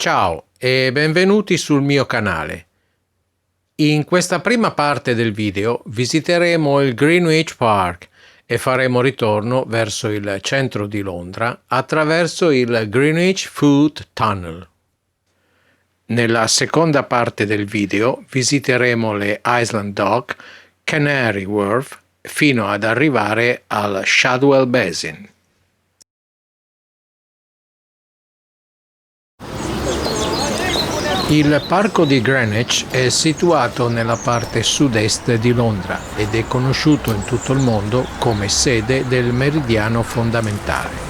Ciao e benvenuti sul mio canale. In questa prima parte del video visiteremo il Greenwich Park e faremo ritorno verso il centro di Londra attraverso il Greenwich Foot Tunnel. Nella seconda parte del video visiteremo le Island Dock, Canary Wharf fino ad arrivare al Shadwell Basin. Il parco di Greenwich è situato nella parte sud-est di Londra ed è conosciuto in tutto il mondo come sede del meridiano fondamentale.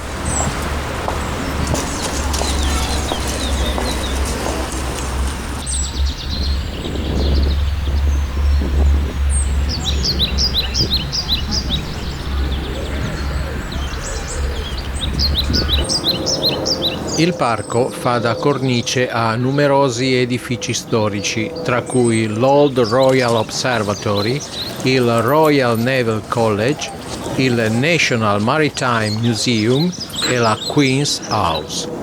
Il parco fa da cornice a numerosi edifici storici, tra cui l'Old Royal Observatory, il Royal Naval College, il National Maritime Museum e la Queen's House.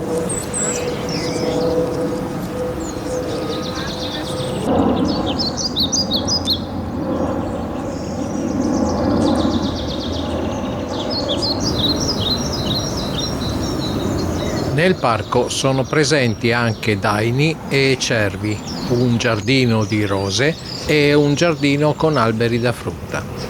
Nel parco sono presenti anche daini e cervi, un giardino di rose e un giardino con alberi da frutta.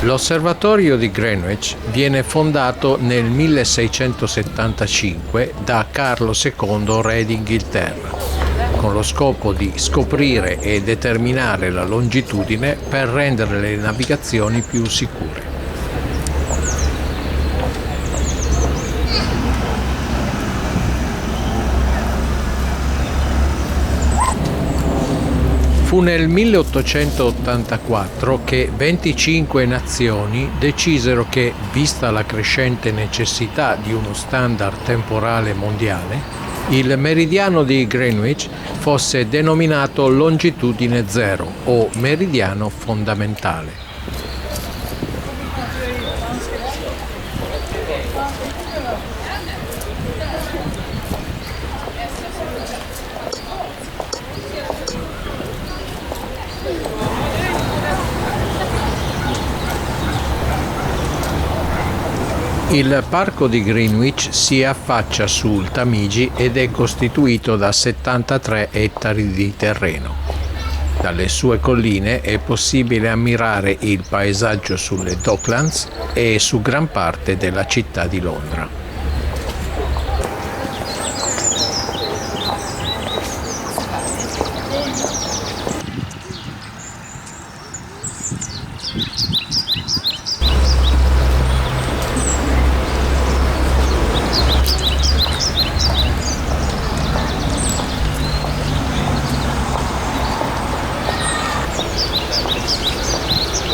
L'osservatorio di Greenwich viene fondato nel 1675 da Carlo II, re d'Inghilterra, con lo scopo di scoprire e determinare la longitudine per rendere le navigazioni più sicure. Fu nel 1884 che 25 nazioni decisero che, vista la crescente necessità di uno standard temporale mondiale, il meridiano di Greenwich fosse denominato longitudine zero o meridiano fondamentale. Il parco di Greenwich si affaccia sul Tamigi ed è costituito da 73 ettari di terreno. Dalle sue colline è possibile ammirare il paesaggio sulle Docklands e su gran parte della città di Londra.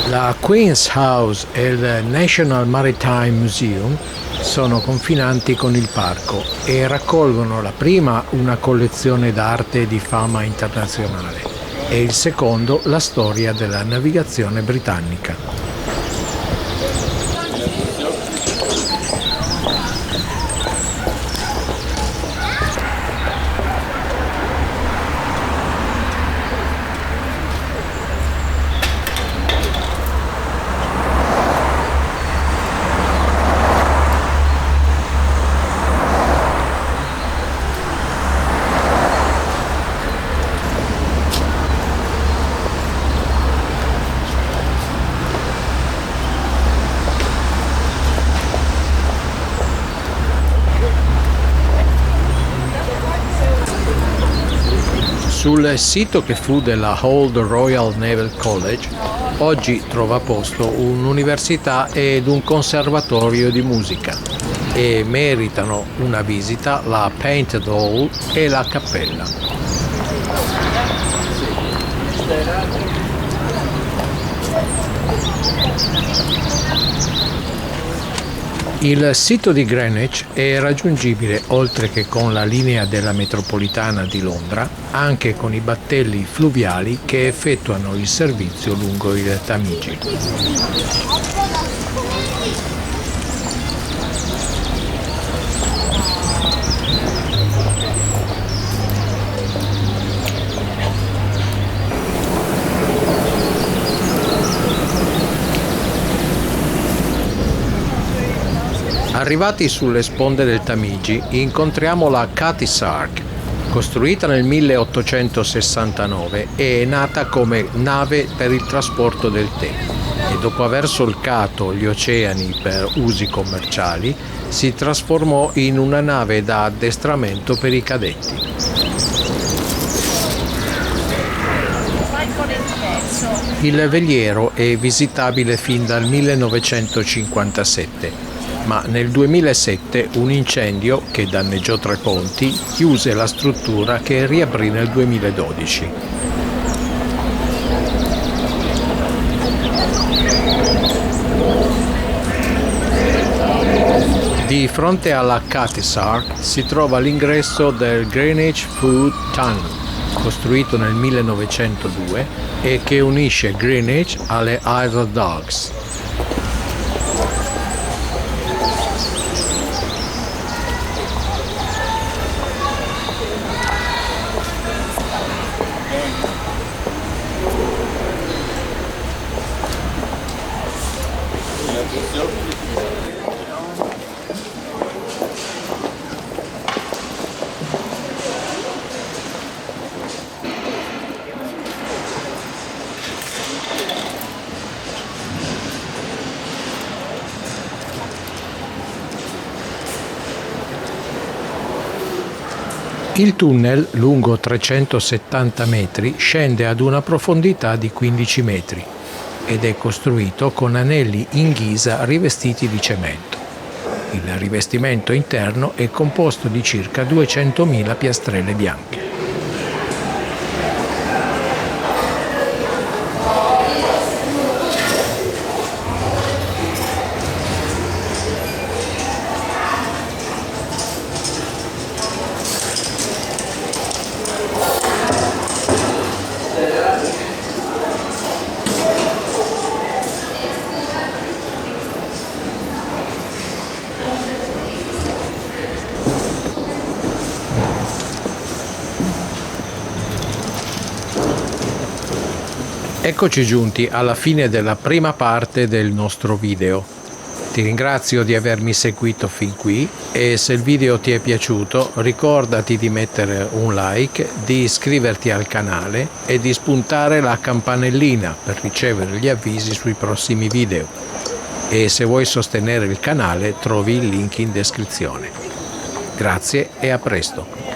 La Queen's House e il National Maritime Museum sono confinanti con il parco e raccolgono la prima una collezione d'arte di fama internazionale e il secondo la storia della navigazione britannica. Sul sito che fu della Old Royal Naval College oggi trova posto un'università ed un conservatorio di musica e meritano una visita la Painted Hall e la cappella. Il sito di Greenwich è raggiungibile, oltre che con la linea della metropolitana di Londra, anche con i battelli fluviali che effettuano il servizio lungo il Tamigi. Arrivati sulle sponde del Tamigi incontriamo la Cutty Sark. Costruita nel 1869 è nata come nave per il trasporto del tè e dopo aver solcato gli oceani per usi commerciali si trasformò in una nave da addestramento per i cadetti. Il veliero è visitabile fin dal 1957. Ma nel 2007 un incendio che danneggiò 3 ponti chiuse la struttura che riaprì nel 2012. Di fronte alla Cutty Sark si trova l'ingresso del Greenwich Foot Tunnel, costruito nel 1902 e che unisce Greenwich alle Isle of Dogs. Il tunnel, lungo 370 metri, scende ad una profondità di 15 metri ed è costruito con anelli in ghisa rivestiti di cemento. Il rivestimento interno è composto di circa 200.000 piastrelle bianche. Eccoci giunti alla fine della prima parte del nostro video. Ti ringrazio di avermi seguito fin qui e se il video ti è piaciuto ricordati di mettere un like, di iscriverti al canale e di spuntare la campanellina per ricevere gli avvisi sui prossimi video. E se vuoi sostenere il canale trovi il link in descrizione. Grazie e a presto!